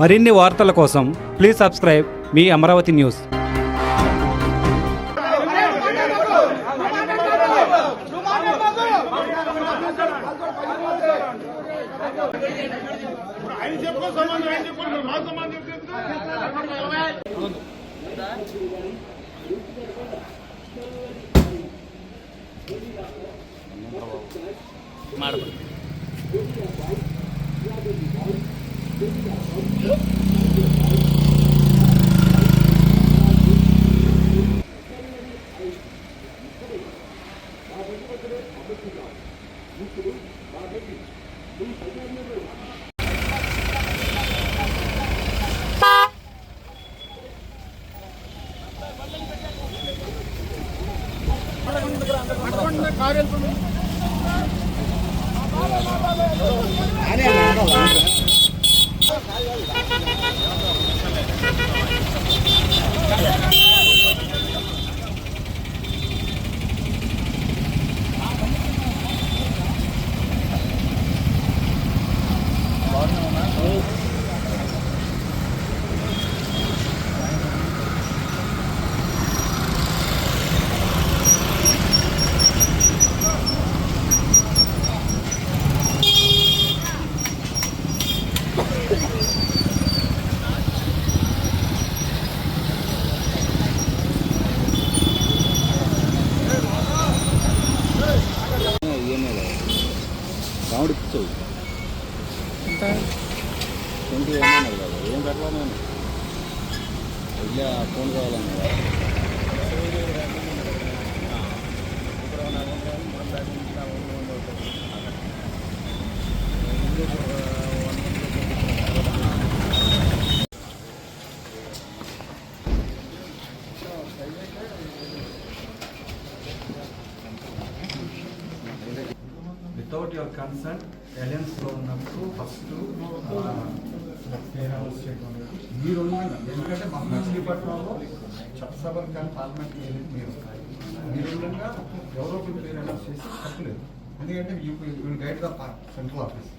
మరిన్ని వార్తల కోసం please subscribe me Amaravati news. రాముడు పిచ్చవు ఎంత 20 ఏమన్నారు కదా, ఏం పెట్టాలా నేను వెళ్ళి ఆ ఫోన్ కావాలన్నా వితౌట్ యువర్ కన్సర్న్ అలయన్స్లో ఉన్నప్పుడు ఫస్ట్ మీరు ఎందుకంటే మా మచిలీపట్నంలో చట్టసభలు కానీ పార్లమెంట్ ఏది మీరు ఉండగా ఎవరో ఒకరి పేరు అనౌన్స్ చేసి తప్పలేదు. ఎందుకంటే you guide the central office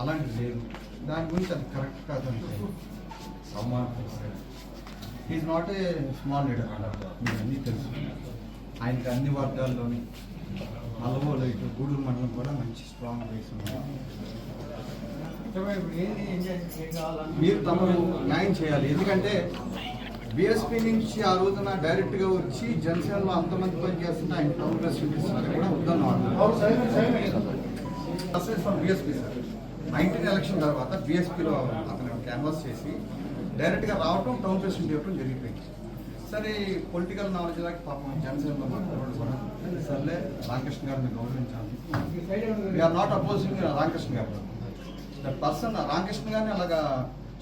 అలాంటిది లేదు. దాని గురించి అది కరెక్ట్ కాదంటే is not a small leader అన్నారు, మీకు అన్నీ తెలుసు. ఆయనకి అన్ని వర్గాల్లోని అలవోలు ఇటు గూడూరు మండలం కూడా మంచి స్ట్రాంగ్ బేస్ ఉంది. మీరు తమను న్యాయం చేయాలి. ఎందుకంటే బీఎస్పీ నుంచి ఆ రోజున డైరెక్ట్గా వచ్చి జనసేనలో అంతమంది పని చేస్తుంటే ఆయన టౌన్ ప్రెసిడెంట్ కూడా వద్దన్నమాట. బీఎస్పీ సార్ 19 ఎలక్షన్ తర్వాత బీఎస్పీలో అతను క్యాన్వాస్ చేసి డైరెక్ట్గా రావటం టౌన్ ప్రెసిడెంట్ ఇవ్వడం జరిగిపోయింది. సరే పొలిటికల్ నాలెడ్జ్ లాగా పాపం జనసేనలో మాట్లాడడం కూడా సర్లే రామకృష్ణ గారిని గౌరవించాలి. వీఆర్ నాట్ అపోజింగ్ రామకృష్ణ గారు. దట్ పర్సన్ రామకృష్ణ గారిని అలాగా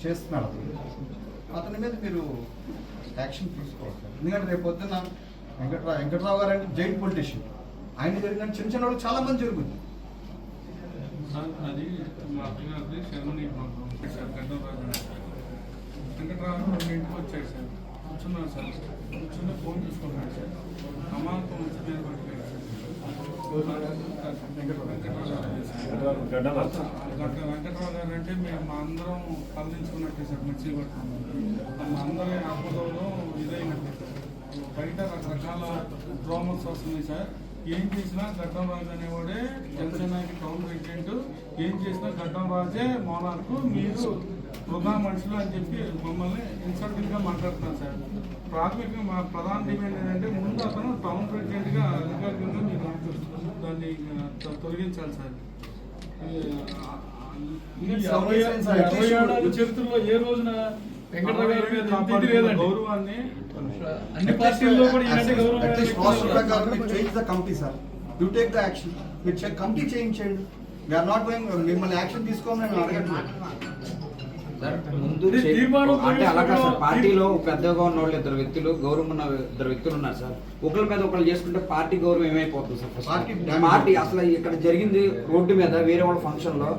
చేస్తున్నాడు. అతని మీద మీరు యాక్షన్ తీసుకోవాలి. ఎందుకంటే రేపు పొద్దున్న వెంకట్రావు గారు అంటే జైంట్ పొలిటీషియన్, ఆయన జరిగిన చిన్న చిన్న వాళ్ళు చాలా మంది జరుగుతుంది. అది మా అభివృద్ధి శర్మని వెంకట్రావు ఇంటికి వచ్చాడు సార్, కూర్చున్నాడు సార్, కూర్చుని ఫోన్ చూసుకున్నాడు సార్. అమాంతం వచ్చి మీద పడిపోయాడు సార్. వెంకట్రావు గారు అంటే మేము మా అందరం కలదించుకున్నట్టే సార్. మర్చిపోతున్నాం మా అందరి ఆపదలో ఇదైనట్టే సార్. బయట రకరకాల డ్రామాస్ వస్తున్నాయి సార్. ఏం చేసినా గడ్డం రాజు అనేవాడే జనసేనకి టౌన్ ప్రెసిడెంట్, ఏం చేసినా గడ్డం రాజే మోనార్కు, మీరు వృధా మనుషులు అని చెప్పి మమ్మల్ని ఇన్సల్టింగ్గా మాట్లాడుతున్నారు సార్. ప్రాథమికంగా మా ప్రధాన డిమాండ్ ఏంటంటే ముందు అతను టౌన్ ప్రెసిడెంట్గా అధికారికంగా మీరు దాన్ని తొలగించాలి సార్. 27 చరిత్రలో ఏ రోజున వెంకటరావు గారి మీద గౌరవాన్ని అన్ని పార్టీల్లో కూడా కమిటీ చేయించండి. వీఆర్ నాట్ గోయింగ్, మిమ్మల్ని యాక్షన్ తీసుకోమని నేను అడగట్లేదు. ముందు అంటే అలాగా సార్, పార్టీలో పెద్దగా ఉన్న వాళ్ళు ఇద్దరు వ్యక్తులు, గౌరవం ఉన్న ఇద్దరు వ్యక్తులు ఉన్నారు సార్. ఒకరి మీద ఒకరు చేసుకుంటే పార్టీ గౌరవం ఏమైపోతుంది సార్? పార్టీ అసలు ఇక్కడ జరిగింది రోడ్డు మీద వేరే వాళ్ళ ఫంక్షన్ లో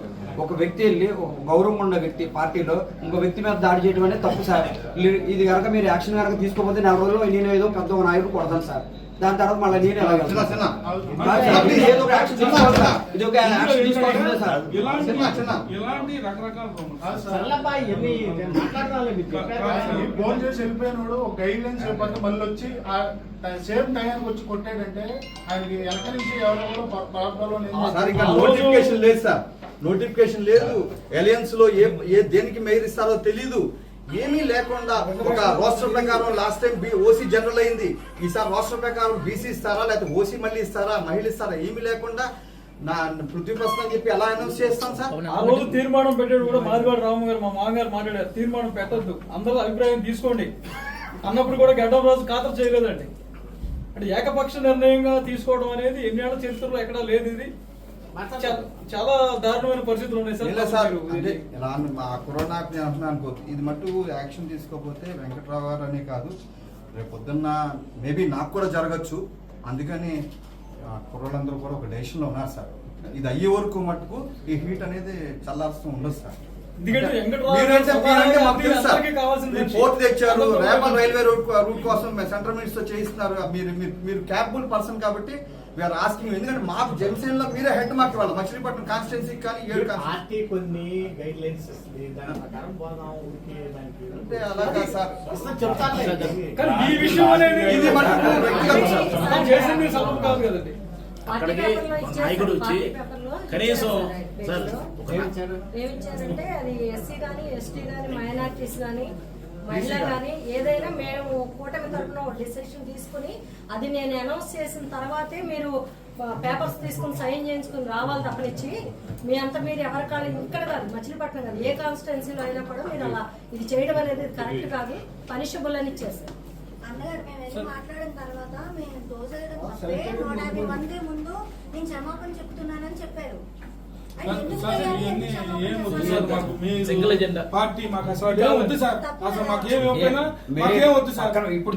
ఒక వ్యక్తి వెళ్ళి గౌరవం ఉన్న వ్యక్తి పార్టీలో ఇంకో వ్యక్తి మీద దాడి చేయడం అనేది తప్పు సార్. ఇది కనుక మీరు యాక్షన్ కనుక తీసుకోకపోతే 4 రోజుల్లో నేను ఏదో పెద్ద నాయకుడు కొడతాను సార్. దాని తర్వాత మళ్ళీ నేను ఎలా చిన్న వెళ్తాను? చిన్న కాదు, మీరు ఏదో ఒక యాక్షన్ తీసుకోవాలి సార్. ఇది ఒక యాక్షన్ తీసుకోవాల్సిందే సార్. ఇలాంటి రకరకాల రూమర్స్. ఫోన్ చేసి వెళ్ళిపోయినాడు ఒక గైడ్ లైన్స్ చెప్పండి మళ్ళీ వచ్చి సేమ్ టైంకి వచ్చి కొట్టాడంటే ఆయనకి వెనక నుంచి ఎవరెవరో సార్ ఇక్కడ నోటిఫికేషన్ లేదు సార్, నోటిఫికేషన్ లేదు. అలయన్స్ లో ఏ దేనికి మెయిర్ ఇస్తారో తెలీదు, ఏమీ లేకుండా ఒక రోస్టర్ ప్రకారం లాస్ట్ టైం ఓసీ జనరల్ అయింది, ఈసారి రోస్టర్ ప్రకారం బీసీ ఇస్తారా లేకపోతే ఓసీ మళ్ళీ ఇస్తారా మహిళ ఇస్తారా ఏమీ లేకుండా నా పృథ్వీ ప్రశ్న అని చెప్పి ఎలా అనౌన్స్ చేస్తాం సార్? ఆ రోజు తీర్మానం పెట్టాడు కూడా మాదివాడు రాము గారు, మా మామగారు మాట్లాడారు, తీర్మానం పెట్టద్దు, అందరూ అభిప్రాయం తీసుకోండి అన్నప్పుడు కూడా గడ్డం రోజు ఖాతరు చేయలేదండి. అంటే ఏకపక్ష నిర్ణయంగా తీసుకోవడం అనేది ఎన్నేళ్ల చరిత్రలో ఎక్కడా లేదు. ఇది చాలా దారుణమైన పరిస్థితులు ఉన్నాయి ఇలా సార్ సార్. అంటే ఇలా మా కరోనాకు నేను అంటున్నాను అనుకో, ఇది మట్టు యాక్షన్ తీసుకోకపోతే వెంకట్రావు గారు అనే కాదు రేపు పొద్దున్న మేబీ నాకు కూడా జరగచ్చు. అందుకని కుర్రోళ్ళందరూ కూడా ఒక డెసిషన్లో ఉన్నారు సార్. ఇది అయ్యే వరకు మట్టుకు ఈ హీట్ అనేది చల్లారుస్తూ ఉండదు సార్. ఎందుకంటే వెంకట్రావు మీరంటే మాకు తెలుసు సార్. అందరికీ కావాల్సిన మీరు పోర్ట్ తెచ్చారు, రేపల్ రైల్వే రూట్ కోసం సెంట్రల్ మినిస్టర్ చేయిస్తున్నారు. మీరు క్యాపబుల్ పర్సన్ కాబట్టి వీఆర్ ఆస్కింగ్. ఎందుకంటే మాకు జనసేనలో మీరే హెడ్ మాకు ఇవ్వాలి, మచిలీపట్నం కాన్స్టిట్యున్సీ కానీ 7 పార్టీ కొన్ని గైడ్ లైన్స్ ఇస్తుంది, దాని ప్రకారం పోదాం ఊరికే దానికి అంటే అలాగా సార్. కానీ ఈ విషయం అనేది ఇది మటుకు వ్యక్తిగతం సార్. మనం చేసింది సబబు కాదు కదండి. అక్కడికి నాయకుడు వచ్చి కనీసం సార్ ఏమిచ్చారంటే అది ఎస్సీ కానీ ఎస్టీ కానీ మైనార్టీస్ కానీ మహిళ కానీ ఏదైనా మేము కూటమి తరఫున డిసిషన్ తీసుకుని అది నేను అనౌన్స్ చేసిన తర్వాతే మీరు పేపర్స్ తీసుకుని సైన్ చేయించుకుని రావాలి తప్పనిచ్చి మీ అంతా మీరు ఎవరికాలు ఇక్కడ కాదు మచిలీపట్నం కాదు ఏ కాన్స్టిట్యున్సీలో అయినా కూడా మీరు అలా ఇది చేయడం అనేది కరెక్ట్ కాదు, పనిషబుల్ అని ఇచ్చేసారు. అన్నగారు మేము వెళ్ళి మాట్లాడిన తర్వాత మేము క్లోజ్ అయ్యడం తప్పే 150 మంది ముందు నేను క్షమాపణ చెప్తున్నానని చెప్పారు. అది ఎందుకు చేయాలి? ఎందుకు క్షమాపణ సింగిల్ చేయాలి? పార్టీ మాకు అసలు వద్దు సార్, అసలు మాకేం ఇవ్వకపోయినా మాకేం వద్దు సార్. ఇప్పుడు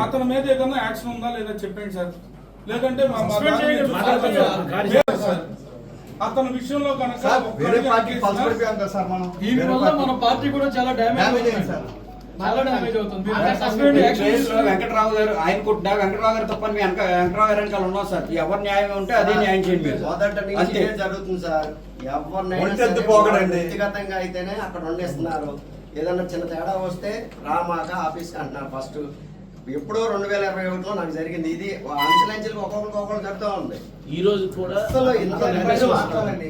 అతని మీద ఏదైనా యాక్షన్ ఉందా లేదా చెప్పండి సార్, లేదంటే అతని విషయంలో కనుక సార్ వేరే పార్టీ పల్సడిపోయాం కదా సార్ మనం. దీని వల్ల మన పార్టీ కూడా చాలా డ్యామేజ్ అయింది సార్. చాలా డ్యామేజ్ అవుతుంది. వెంకటరావు గారు ఆయన కొట్టినా వెంకటరావు గారు తప్పని మీ వెంకటరావు గారు వెనకాల ఉన్నాం సార్. ఎవరు న్యాయం ఉంటే అదే న్యాయం చేయండి మీరు. మొదట నుంచి అంతే. ఇదే జరుగుతుంది సార్. ఎవరినైనా ఒంటెత్తు సరే పోకడండి. వ్యక్తిగతంగా అయితేనే అక్కడ వండేస్తున్నారు. ఏదన్నా చిన్న తేడా వస్తే రామాక ఆఫీస్కి అంటున్నారు. ఫస్ట్ ఎప్పుడో 2021లో నాకు జరిగింది. ఇది అంచెలంచెలకు ఒక్కొక్కరు జరుగుతూ ఉంది. ఈ రోజు కూడా అసలు ఇంత నిర్లక్ష్యం వస్తుందండి.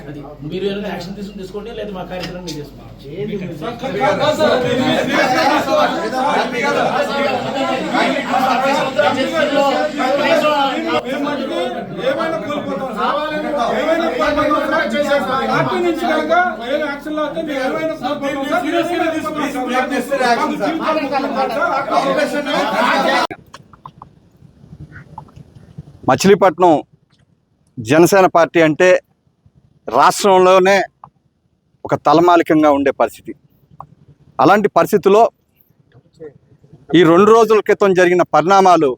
అది మీరు ఏమైనా యాక్షన్ తీసుకోండి లేదా మా కార్యక్రమం మీరు చేసుకోండి. ఏమైనా కోల్పోతాం సార్. ఏమైనా కోల్పోతాం సార్. పార్టీ నుంచి కనుక వేరే యాక్షన్ లో అయితే మేము ఏమైనా కోల్పోతాం సార్. సీరియస్గా తీసుకున్నాం సార్. మచిలీపట్నం జనసేన పార్టీ అంటే రాష్ట్రంలోనే ఒక తలమాలికంగా ఉండే పరిస్థితి. అలాంటి పరిస్థితిలో ఈ 2 రోజుల క్రితం జరిగిన పరిణామాలు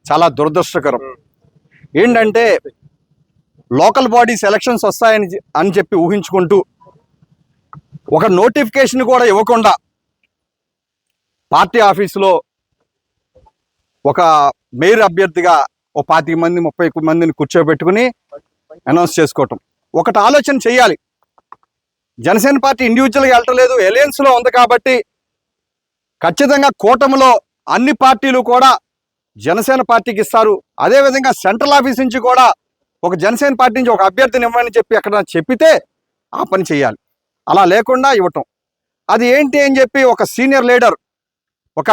చాలా దురదృష్టకరం. ఏంటంటే లోకల్ బాడీస్ ఎలక్షన్స్ వస్తాయని చెప్పి ఊహించుకుంటూ ఒక నోటిఫికేషన్ కూడా ఇవ్వకుండా పార్టీ ఆఫీసులో ఒక మేయర్ అభ్యర్థిగా ఓ 25 మంది 30 మందిని కూర్చోబెట్టుకుని అనౌన్స్ చేసుకోవటం. ఒకటి ఆలోచన చేయాలి, జనసేన పార్టీ ఇండివిజువల్గా వెళ్ళట్లేదు, అలయన్స్లో ఉంది కాబట్టి ఖచ్చితంగా కూటమిలో అన్ని పార్టీలు కూడా జనసేన పార్టీకి ఇస్తారు. అదేవిధంగా సెంట్రల్ ఆఫీస్ నుంచి కూడా ఒక జనసేన పార్టీ నుంచి ఒక అభ్యర్థిని ఇవ్వమని చెప్పి అక్కడ చెప్పితే ఆ పని చేయాలి. అలా లేకుండా ఇవ్వటం అది ఏంటి అని చెప్పి ఒక సీనియర్ లీడర్, ఒక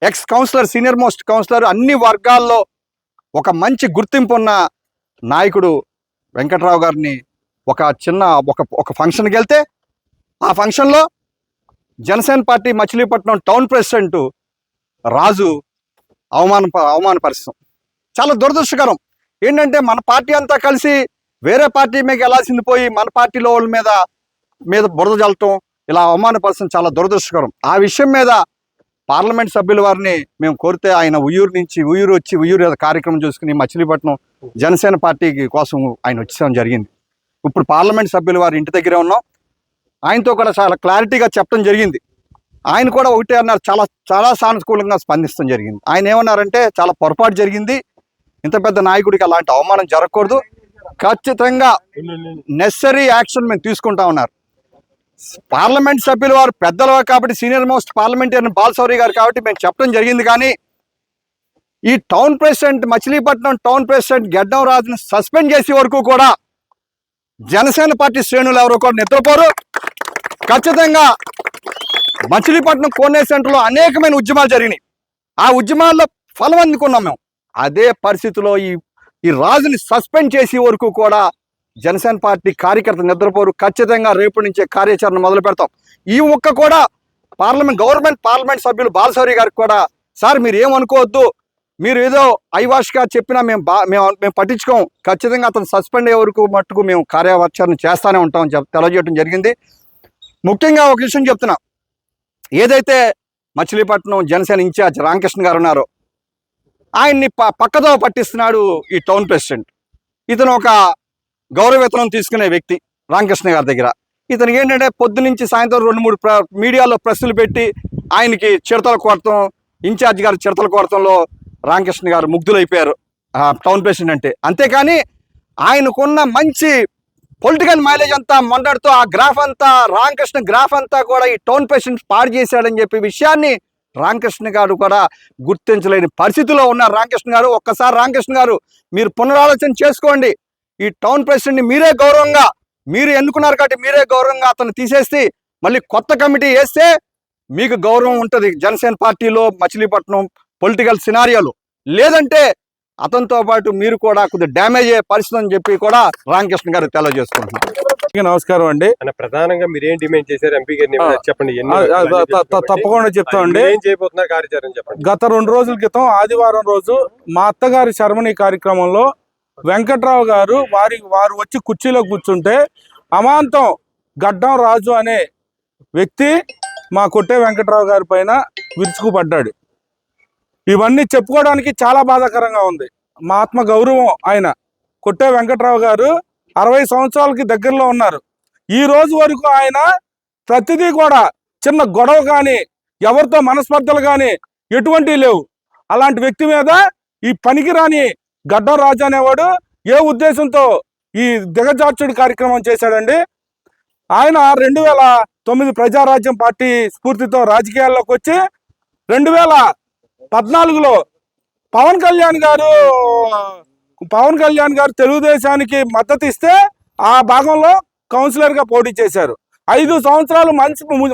ex councillor, senior most councillor, అన్ని వర్గాల్లో ఒక మంచి గుర్తింపు ఉన్న నాయకుడు వెంకట్రావు గారిని ఒక ఫంక్షన్కి వెళ్తే ఆ ఫంక్షన్లో Janasena party Machilipatnam town president Raju అవమానపరుస్తాం. చాలా దురదృష్టకరం. ఏంటంటే మన పార్టీ అంతా కలిసి వేరే పార్టీ మీద వెళ్ళాల్సింది పోయి మన పార్టీలో వాళ్ళ మీద బురద జల్లటం, ఇలా అవమానపరచడం చాలా దురదృష్టకరం. ఆ విషయం మీద పార్లమెంట్ సభ్యుల వారిని మేము కోరితే ఆయన ఉయ్యూరు వచ్చి కార్యక్రమం చూసుకుని మచిలీపట్నం జనసేన పార్టీకి కోసం ఆయన వచ్చేయడం జరిగింది. ఇప్పుడు పార్లమెంట్ సభ్యుల వారి ఇంటి దగ్గరే ఉన్నాం. ఆయనతో కూడా చాలా క్లారిటీగా చెప్పడం జరిగింది. ఆయన కూడా ఒకటే అన్నారు, చాలా చాలా సానుకూలంగా స్పందించడం జరిగింది. ఆయన ఏమన్నారంటే చాలా పొరపాటు జరిగింది, ఇంత పెద్ద నాయకుడికి అలాంటి అవమానం జరగకూడదు, ఖచ్చితంగా నెసరీ యాక్షన్ మేము తీసుకుంటా ఉన్నారు. పార్లమెంట్ సభ్యులు వారు పెద్దలు కాబట్టి, సీనియర్ మోస్ట్ పార్లమెంటరీ బాలశౌరి గారు కాబట్టి మేము చెప్పడం జరిగింది. కానీ ఈ town president, Machilipatnam town president Geddam రాజును సస్పెండ్ చేసే వరకు కూడా జనసేన పార్టీ శ్రేణులు ఎవరు కూడా నిద్రపోరు. ఖచ్చితంగా మచిలీపట్నం కోనే సెంటర్లో అనేకమైన ఉద్యమాలు జరిగినాయి, ఆ ఉద్యమాల్లో ఫలం అందుకున్నాం మేము. అదే పరిస్థితిలో ఈ రాజుని సస్పెండ్ చేసే వరకు కూడా జనసేన పార్టీ కార్యకర్త నిద్రపోరు. ఖచ్చితంగా రేపు నుంచే కార్యాచరణ మొదలు పెడతాం. ఈ ఒక్క కూడా గవర్నమెంట్ పార్లమెంట్ సభ్యులు బాలశౌరి గారికి కూడా, సార్ మీరు ఏమనుకోవద్దు, మీరు ఏదో ఐవాష్గా చెప్పినా మేము పట్టించుకోం, ఖచ్చితంగా అతను సస్పెండ్ అయ్యే వరకు మట్టుకు మేము కార్యాచరణ చేస్తూనే ఉంటామని తెలియజేయడం జరిగింది. ముఖ్యంగా ఒక విషయం చెప్తున్నా, ఏదైతే మచిలీపట్నం జనసేన ఇన్ఛార్జ్ రామకృష్ణ గారు ఉన్నారో ఆయన్ని పక్కదో పట్టిస్తున్నాడు ఈ టౌన్ ప్రెసిడెంట్. ఇతను ఒక గౌరవేతనం తీసుకునే వ్యక్తి రామకృష్ణ గారి దగ్గర. ఇతనికి ఏంటంటే పొద్దు నుంచి సాయంత్రం 2-3 మీడియాలో ప్రెస్సులు పెట్టి ఆయనకి చిడతలు కొడతాం, ఇన్ఛార్జ్ గారు చిడతలు కొడతంలో రామకృష్ణ గారు ముగ్ధులైపోయారు టౌన్ ప్రెసిడెంట్ అంటే. అంతేకాని ఆయనకున్న మంచి పొలిటికల్ మైలేజ్ అంతా మొన్నటితో ఆ గ్రాఫ్ అంతా, రామకృష్ణ గ్రాఫ్ అంతా కూడా ఈ టౌన్ ప్రెసిడెంట్ పాడు చేశాడని చెప్పే విషయాన్ని రామకృష్ణ గారు కూడా గుర్తించలేని పరిస్థితిలో ఉన్నారు. రామకృష్ణ గారు, ఒక్కసారి రామకృష్ణ గారు మీరు పునరాలోచన చేసుకోండి. ఈ టౌన్ ప్రెసిడెంట్ని మీరే గౌరవంగా, మీరు ఎన్నుకున్నారు కాబట్టి మీరే గౌరవంగా అతను తీసేసి మళ్ళీ కొత్త కమిటీ వేస్తే మీకు గౌరవం ఉంటుంది జనసేన పార్టీలో మచిలీపట్నం పొలిటికల్ సినారియోలో. లేదంటే అతనితో పాటు మీరు కూడా కొద్దిగా డ్యామేజ్ అయ్యే పరిస్థితి అని చెప్పి కూడా రామకృష్ణ గారు తెలియజేసుకుంటున్నారు. నమస్కారం అండి. ప్రధానంగా మీరు ఏం డిమాండ్ చేశారు ఎంపీ గారిని చెప్పండి. తప్పకుండా చెప్తామండి. ఏం చేయబోతున్నారు కార్యాచరణ చెప్పండి. గత 2 రోజుల క్రితం ఆదివారం రోజు మా అత్తగారి శర్మణి కార్యక్రమంలో వెంకట్రావు గారు వారు వచ్చి కుర్చీలో కూర్చుంటే అమాంతం గడ్డం రాజు అనే వ్యక్తి మా కొట్టే వెంకట్రావు గారి పైన విరుచుకుపడ్డాడు. ఇవన్నీ చెప్పుకోవడానికి చాలా బాధాకరంగా ఉంది. మా ఆత్మ గౌరవం ఆయన కొట్టే వెంకట్రావు గారు 60 సంవత్సరాలకి దగ్గరలో ఉన్నారు. ఈ రోజు వరకు ఆయన ప్రతిదీ కూడా చిన్న గొడవ కానీ, ఎవరితో మనస్పర్ధలు కానీ ఎటువంటి లేవు. అలాంటి వ్యక్తి మీద ఈ పనికిరాని గడ్డం రాజు అనేవాడు ఏ ఉద్దేశంతో ఈ దిగజార్చుడి కార్యక్రమం చేశాడండి. ఆయన 2009 ప్రజారాజ్యం పార్టీ స్ఫూర్తితో రాజకీయాల్లోకి వచ్చి 2014లో పవన్ కళ్యాణ్ గారు తెలుగుదేశానికి మద్దతు ఇస్తే ఆ భాగంలో కౌన్సిలర్గా పోటీ చేశారు. 5 సంవత్సరాలు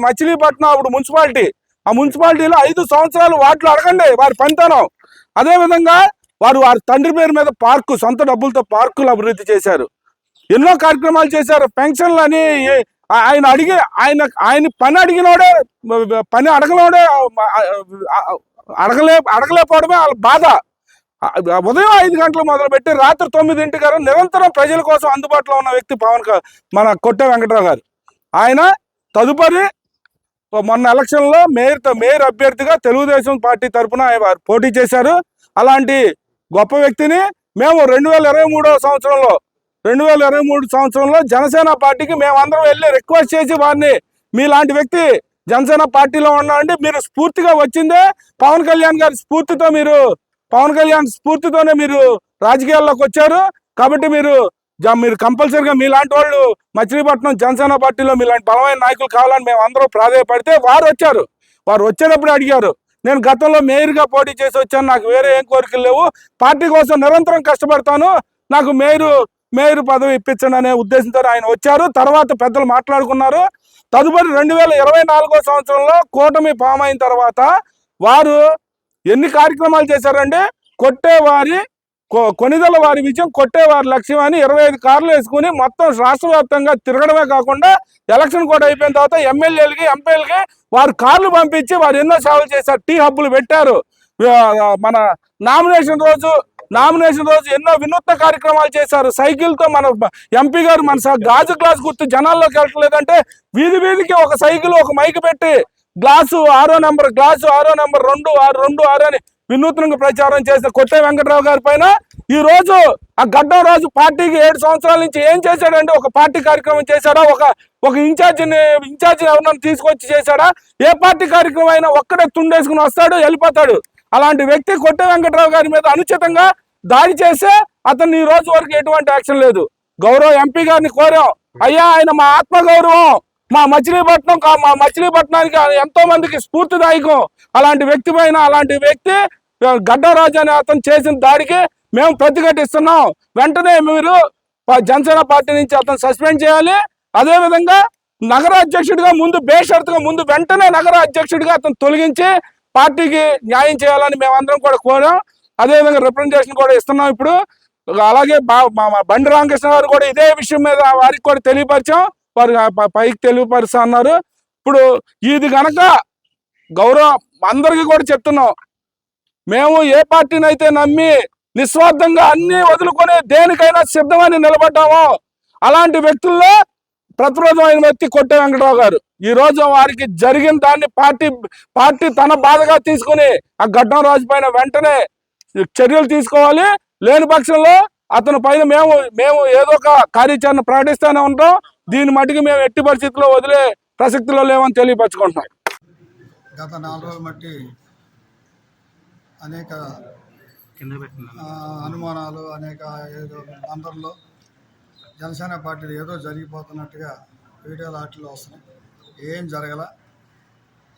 మచిలీపట్నం అప్పుడు మున్సిపాలిటీ, ఆ మున్సిపాలిటీలో 5 సంవత్సరాలు వాటిలో అడగండి వారి పనితనం. అదేవిధంగా వారి తండ్రి పేరు మీద పార్కు, సొంత డబ్బులతో పార్కులు అభివృద్ధి చేశారు. ఎన్నో కార్యక్రమాలు చేశారు. పెన్షన్లు అని ఆయన పని అడిగినోడే, పని అడగలోడే అడగలేకపోవడమే వాళ్ళ బాధ. ఉదయం 5 గంటలు మొదలుపెట్టి రాత్రి 9 గారు నిరంతరం ప్రజల కోసం అందుబాటులో ఉన్న వ్యక్తి మన కొట్టే వెంకట్రావు గారు. ఆయన తదుపరి మొన్న ఎలక్షన్లో మేయర్ అభ్యర్థిగా తెలుగుదేశం పార్టీ తరఫున వారు పోటీ చేశారు. అలాంటి గొప్ప వ్యక్తిని మేము 2023 సంవత్సరంలో జనసేన పార్టీకి మేమందరం వెళ్ళి రిక్వెస్ట్ చేసి వారిని, మీలాంటి వ్యక్తి జనసేన పార్టీలో ఉన్నారంటే మీరు స్ఫూర్తిగా వచ్చిందే పవన్ కళ్యాణ్ స్ఫూర్తితోనే మీరు రాజకీయాల్లోకి వచ్చారు. కాబట్టి మీరు కంపల్సరిగా మీలాంటి వాళ్ళు మచిలీపట్నం జనసేన పార్టీలో మీలాంటి బలమైన నాయకులు కావాలని మేము అందరూ ప్రాధాయపడితే వారు వచ్చారు. వారు వచ్చేటప్పుడు అడిగారు, నేను గతంలో మేయర్గా పోటీ చేసి వచ్చాను, నాకు వేరే ఏం కోరికలు లేవు, పార్టీ కోసం నిరంతరం కష్టపడతాను, నాకు మేయర్ పదవి ఇప్పించండి అనే ఉద్దేశంతో ఆయన వచ్చారు. తర్వాత పెద్దలు మాట్లాడుకున్నారు. తదుపరి 2024 సంవత్సరంలో కూటమి ఫామ్ అయిన తర్వాత వారు ఎన్ని కార్యక్రమాలు చేశారంటే, కొనిదల వారి విజయం కొట్టేవారి లక్ష్యం అని 25 కార్లు వేసుకుని మొత్తం రాష్ట్ర వ్యాప్తంగా తిరగడమే కాకుండా ఎలక్షన్ కూడా అయిపోయిన తర్వాత ఎమ్మెల్యేలకి ఎంపీలకి వారు కార్లు పంపించి వారు ఎన్నో సేవలు చేశారు. టీ హబ్బులు పెట్టారు. మన నామినేషన్ రోజు ఎన్నో వినూత్న కార్యక్రమాలు చేశారు. సైకిల్తో మన ఎంపీ గారు మన గాజు గ్లాస్ గుర్తు జనాల్లోకి వెళ్ళట్లేదంటే వీధికి ఒక సైకిల్, ఒక మైక్ పెట్టి గ్లాసు 6వ నెంబర్ 2 6 2 6 అని వినూత్నంగా ప్రచారం చేసిన కొట్టే వెంకట్రావు గారి పైన ఈ రోజు ఆ గడ్డం రాజు పార్టీకి 7 సంవత్సరాల నుంచి ఏం చేశాడంటే ఒక పార్టీ కార్యక్రమం చేశాడా? ఒక ఇన్ఛార్జిని ఎవరినైనా తీసుకొచ్చి చేశాడా? ఏ పార్టీ కార్యక్రమం అయినా ఒక్కడే తుండేసుకుని వస్తాడు, వెళ్ళిపోతాడు. అలాంటి వ్యక్తి కొట్టే వెంకట్రావు గారి మీద అనుచితంగా దాడి చేస్తే అతను ఈ రోజు వరకు ఎటువంటి యాక్షన్ లేదు. గౌరవ ఎంపీ గారిని కోరాం, అయ్యా ఆయన మా ఆత్మగౌరవం, మా మచిలీపట్నానికి ఎంతో మందికి స్ఫూర్తిదాయకం. అలాంటి వ్యక్తి పైన అలాంటి వ్యక్తి గడ్డరాజు అనే అతను చేసిన దాడికి మేము ప్రతిఘటిస్తున్నాం. వెంటనే మీరు జనసేన పార్టీ నుంచి అతను సస్పెండ్ చేయాలి. అదేవిధంగా నగర అధ్యక్షుడిగా ముందు వెంటనే నగర అధ్యక్షుడిగా అతను తొలగించి పార్టీకి న్యాయం చేయాలని మేమందరం కూడా కోరాం. అదేవిధంగా రిప్రజెంటేషన్ కూడా ఇస్తున్నాం ఇప్పుడు. అలాగే బండి రామకృష్ణ గారు కూడా ఇదే విషయం మీద వారికి కూడా తెలియపరిచాం. వారు పైకి తెలియపరుస్తా అన్నారు. ఇప్పుడు ఇది గనక గౌరవం అందరికీ కూడా చెప్తున్నాం, మేము ఏ పార్టీని అయితే నమ్మి నిస్వార్థంగా అన్ని వదులుకొని దేనికైనా సిద్ధమని నిలబడ్డామో అలాంటి వ్యక్తుల్లో ప్రతిరోధమైన వ్యక్తి కొట్టే వెంకటరావు గారు. ఈ రోజు వారికి జరిగిన దాన్ని పార్టీ తన బాధగా తీసుకుని ఆ గడ్డం రాజు పైన వెంటనే చర్యలు తీసుకోవాలి. లేని పక్షంలో అతని పైన మేము ఏదో ఒక కార్యాచరణ ప్రకటిస్తూనే ఉంటాం. దీని మటుకు మేము ఎట్టి పరిస్థితుల్లో వదిలే ప్రసక్తిలో లేవని తెలియపరచుకుంటున్నాం. గత 4 రోజుల మట్టి అనేక అనుమానాలు, అనేక ఏదో అందరిలో జనసేన పార్టీలో ఏదో జరిగిపోతున్నట్టుగా వీడియోలు వాటిలో వస్తున్నాయి. ఏం జరగల,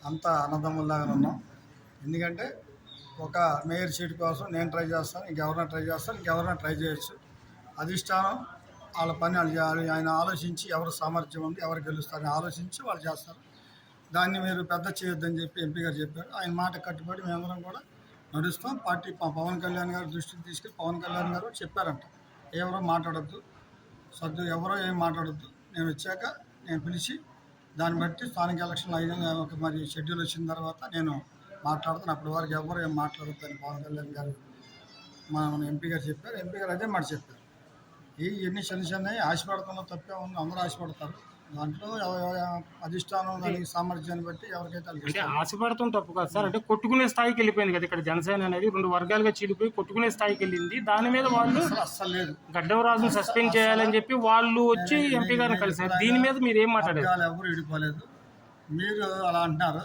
అంతా అన్నదమ్ముల్లాగానే ఉన్నాం. ఎందుకంటే ఒక మేయర్ సీట్ కోసం నేను ట్రై చేస్తాను, ఇంకెవరైనా ట్రై చేయొచ్చు. అధిష్టానం వాళ్ళ పని వాళ్ళు చేయాలి. ఆయన ఆలోచించి ఎవరు సామర్థ్యం ఉంది, ఎవరు గెలుస్తారని ఆలోచించి వాళ్ళు చేస్తారు. దాన్ని మీరు పెద్ద చేయొద్దని చెప్పి ఎంపీ గారు చెప్పారు. ఆయన మాట కట్టుబడి మేమందరం కూడా నడుస్తాం. పార్టీ పవన్ కళ్యాణ్ గారు దృష్టికి తీసుకెళ్ళి పవన్ కళ్యాణ్ గారు చెప్పారంట, ఎవరో మాట్లాడొద్దు, ఎవరో ఏం మాట్లాడొద్దు, నేను వచ్చాక నేను పిలిచి దాన్ని బట్టి స్థానిక ఎలక్షన్లు అయిన మరి షెడ్యూల్ వచ్చిన తర్వాత నేను మాట్లాడుతాను, అప్పటి వరకు ఎవరు ఏం మాట్లాడొద్దు అని పవన్ కళ్యాణ్ గారు మన ఎంపీ గారు చెప్పారు. ఎంపీ గారు అదే మాట చెప్పారు. ఇవన్నీ చిన్న ఆశపడుతున్నా తప్పే ఉంది, అందరూ ఆశపడతారు. దాంట్లో అధిష్టానం దానికి సామర్థ్యాన్ని బట్టి ఎవరికైతే అంటే ఆశపడతాం తప్పు కాదు సార్. అంటే కొట్టుకునే స్థాయికి వెళ్ళిపోయింది కదా ఇక్కడ జనసేన అనేది, 2 వర్గాలుగా చీలిపోయి కొట్టుకునే స్థాయికి వెళ్ళింది. దాని మీద వాళ్ళు అస్సలు లేదు, గడ్డవరాజును సస్పెండ్ చేయాలని చెప్పి వాళ్ళు వచ్చి ఎంపీ గారిని కలిసారు. దీని మీద మీరు ఏం మాట్లాడారు? ఎవరు విడిపోలేదు, మీరు అలా అంటున్నారు.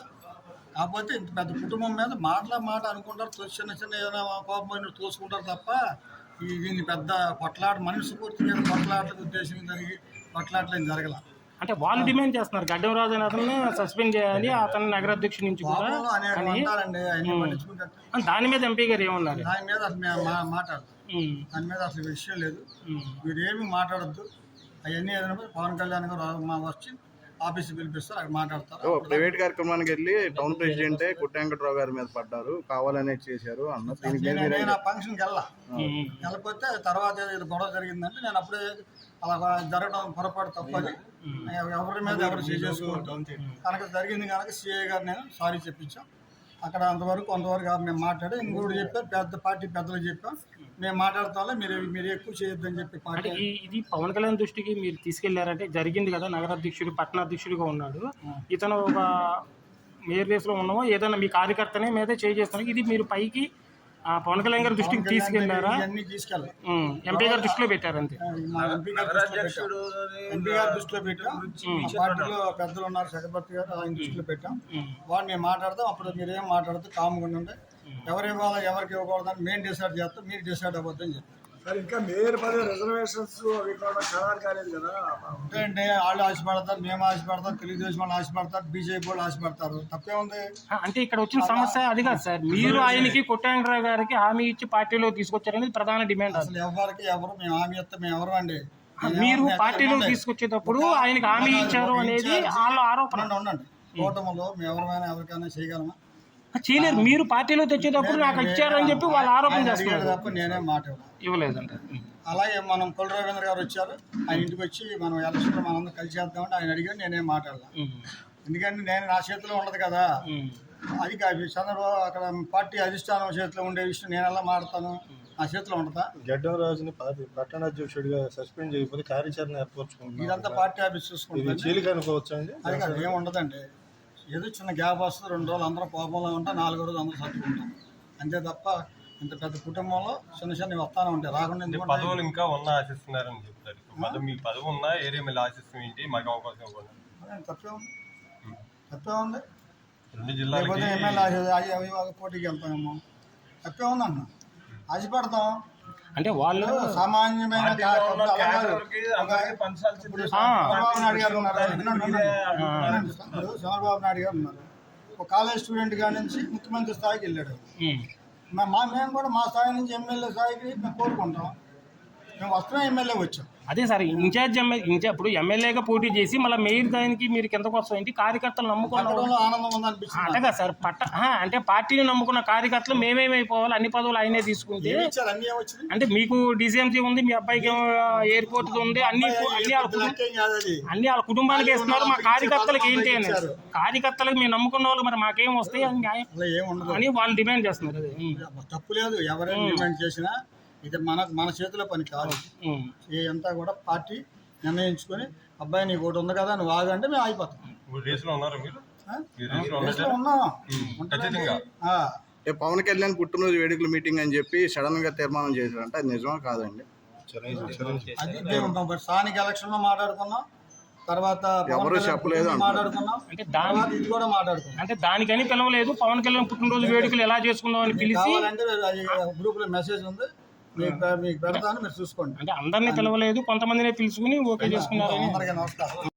కాకపోతే ఇంత పెద్ద కుటుంబం మీద మాట అనుకుంటారు, చిన్న ఏదైనా కోపం తోసుకుంటారు తప్ప దీన్ని పెద్ద కొట్లాట మనిషి పూర్తిగా కొట్లాటలకు ఉద్దేశం జరిగి కొట్లాటలు ఏం జరగల. అంటే వాళ్ళు డిమాండ్ చేస్తున్నారు గడ్డవరాజు అని అతను సస్పెండ్ చేయాలి, అతను నగర అధ్యక్షుడి నుంచి కూడా. దాని మీద ఎంపీ గారు ఏమన్నారు? దాని మీద అసలు మాట్లాడదు, దాని మీద అసలు విషయం లేదు, మీరేమి మాట్లాడద్దు. అవన్నీ ఏదైనా పవన్ కళ్యాణ్ గారు వచ్చి ఆఫీస్కి పిలిపిస్తారు, అక్కడ మాట్లాడతారు. ప్రైవేట్ కార్యక్రమానికి వెళ్ళి టౌన్ ప్రెసిడెంటే కొట్టే వెంకటరావు గారి మీద పడ్డారు, కావాలనే చేశారు అన్న. నేను ఆ ఫంక్షన్కి వెళ్ళకపోతే తర్వాత ఏదో గొడవ జరిగిందంటే నేను అప్పుడే అలా జరగడం పొరపాటు తప్పది, ఎవరి మీద ఎవరు చేసుకుంటాం కనుక జరిగింది కనుక సిఐ గారు నేను సారీ చెప్పించాం. అక్కడ కొంతవరకు మేము మాట్లాడి ఇంకోటి చెప్పారు, పెద్ద పార్టీ పెద్దలు చెప్పాం, మేము మాట్లాడతాం, మీరు ఎక్కువ చేయొద్దని చెప్పి పార్టీ. ఇది పవన్ కళ్యాణ్ దృష్టికి మీరు తీసుకెళ్లారంటే జరిగింది కదా, నగరాధ్యక్షుడు పట్టణాధ్యక్షుడిగా ఉన్నాడు ఇతను, ఒక మేయర్ రేస్లో ఉన్నామో ఏదైనా మీ కార్యకర్తనే మీద చేస్తున్నారు, ఇది మీరు పైకి పవన్ కళ్యాణ్ గారి దృష్టికి తీసుకెళ్లారా? ఎంపీ గారి దృష్టిలో పెట్టారు అంతే. ఎంపీ గారి దృష్టిలో పెట్టాం, పార్టీలో పెద్దలు ఉన్నారు, చక్రవర్తి గారు, ఆయన దృష్టిలో పెట్టాం. వాడు మేము మాట్లాడతాం, అప్పుడు మీరేం మాట్లాడుతూ కామ్గా ఉంటే ఎవరు ఇవ్వాలా ఎవరికి ఇవ్వకూడదని మేము డిసైడ్ చేస్తాం, మీరు డిసైడ్ అవ్వద్దని చెప్పాం. సార్ ఇంకా మేయర్ పదవి రిజర్వేషన్స్ అవి కూడా ఖరారు కాలేదు కదా. అంటే వాళ్ళు ఆశపడతారు, మేము ఆశపడతాం, తెలుగుదేశం వాళ్ళు ఆశపడతారు, బీజేపీ వాళ్ళు ఆశపడతారు, తప్పే ఉంది. అంటే ఇక్కడ వచ్చిన సమస్య అది కాదు సార్, మీరు ఆయనకి కొట్టేంకరావు గారికి హామీ ఇచ్చి పార్టీలో తీసుకొచ్చారనేది ప్రధాన డిమాండ్. అసలు ఎవరు మేము హామీ ఇస్తాం, మేము ఎవరు అండి, మీరు పార్టీలో తీసుకొచ్చేటప్పుడు ఆయనకి హామీ ఇచ్చారు అనేది వాళ్ళ ఆరోపణ. ఉండండి, కూటమిలో మేము ఎవరికైనా చేయగలమా? చేయలేరు. మీరు పార్టీలో తెచ్చేటప్పుడు నాకు ఇచ్చారని చెప్పి వాళ్ళు ఆరోపణ చేస్తున్నారు తప్ప నేనే మాట ఇవ్వలేదంటే. అలాగే మనం కొల్లు రవీంద్ర గారు వచ్చారు, ఆయన ఇంటికి వచ్చి మనం ఎలక్షన్లో మనందరం కలిసి చేద్దామంటే ఆయన అడిగారు, నేనేం మాట్లాడలా. ఎందుకంటే నేను నా చేతిలో ఉండదు కదా, అది చంద్రబాబు అక్కడ పార్టీ అధిష్టానం చేతిలో ఉండే విషయం నేను ఎలా మాట్లాడతాను, నా చేతిలో ఉంటుందా? గడ్డం రాజుని పట్టణాధ్యక్షుడిగా సస్పెండ్ చేయకపోతే కార్యాచరణ ఏర్పరచుకుంటాం, ఇదంతా పార్టీ ఆఫీస్ చూసుకుంటుంది. అది కాదు, ఏమి ఉండదండి, ఏదో చిన్న గ్యాప్ వస్తుంది, 2 రోజులు అందరూ కోపంలో ఉంటాం, 4వ రోజు అందరూ సర్దుకుంటాం అంతే తప్ప ఇంత పెద్ద కుటుంబంలో చిన్న చిన్న వస్తానే ఉంటాయి రాకుండా ఎందుకు ఉంటాయి? పదవులు ఇంకా ఉన్నా ఆశిస్తున్నారని చెప్తారు. మీ పదవి ఉన్నా ఏరియా మీద ఆశిస్తాం ఏంటి మాకు అవకాశం ఇవ్వండి. అదేం తప్పే ఉంది, తప్పే ఉంది. 2 జిల్లాలకి లేకపోతే ఎమ్మెల్యే పోటీకి వెళ్తామేమో, తప్పే ఉంది అన్న. ఆశపడతాం అంటే వాళ్ళు సామాన్యమైన చంద్రబాబు నాయుడు గారు ఉన్నారు, చంద్రబాబు నాయుడు గారు ఉన్నారు. ఒక కాలేజ్ స్టూడెంట్ గారి నుంచి ముఖ్యమంత్రి స్థాయికి వెళ్ళాడు. మేము కూడా మా స్థాయి నుంచి ఎమ్మెల్యే స్థాయికి మేము కోరుకుంటాం. మేము వస్తున్నాం, ఎమ్మెల్యే వచ్చాం. అదే సార్ ఇన్ఛార్జ్ ఇప్పుడు ఎమ్మెల్యేగా పోటీ చేసి మళ్ళీ మేయర్ దానికి మీరు కిందకు వస్తాం ఏంటి? కార్యకర్తలు నమ్ముకున్న ఆనందం ఉందనిపిస్తుంది. అంతే కదా సార్ అంటే పార్టీని నమ్ముకున్న కార్యకర్తలు మేమేమైపోవాలి, అన్ని పదవులు ఆయనే తీసుకుంటే అన్ని వచ్చింది అంటే మీకు డిసిఎంసీ ఉంది, మీ అబ్బాయికి ఎయిర్పోర్ట్ ఉంది, అన్ని వాళ్ళ కుటుంబానికి వేస్తున్నారు. మా కార్యకర్తలకు ఏంటి అని కార్యకర్తలకు మేము నమ్ముకున్న వాళ్ళు మరి మాకేం వస్తాయి అని న్యాయం అని వాళ్ళు డిమాండ్ చేస్తున్నారు. అది తప్పు లేదు, ఎవరైనా డిమాండ్ చేసినా ఇది మన చేతిలో పని కాదు. అంతా కూడా పార్టీ నిర్ణయించుకొని అబ్బాయి నీకు ఒకటి ఉంది కదా నువ్వు ఆగంటే మేము అయిపోతాం. పవన్ కళ్యాణ్ పుట్టినరోజు వేడుకల మీటింగ్ అని చెప్పి సడన్ గా తీర్మానం చేశారంటే అది నిజమా కాదండి? అది మేము స్థానిక ఎలక్షన్ లో మాట్లాడుకున్నాం, తర్వాత ఎవరు చెప్పలేదు మాట్లాడుకున్నాం, అంటే ఇది కూడా మాట్లాడుకున్నాం. అంటే దానికని పిలవలేదు. పవన్ కళ్యాణ్ పుట్టినరోజు వేడుకలు ఎలా చేసుకుందాం అని పిలిచి అంటే గ్రూప్ లో మెసేజ్ ఉంది, మీకు పెడతాను, మీరు చూసుకోండి. అంటే అందరినీ పిలవలేదు, కొంతమందినే పిలుచుకుని ఓకే చేసుకున్నారు. అందరికీ నమస్కారం.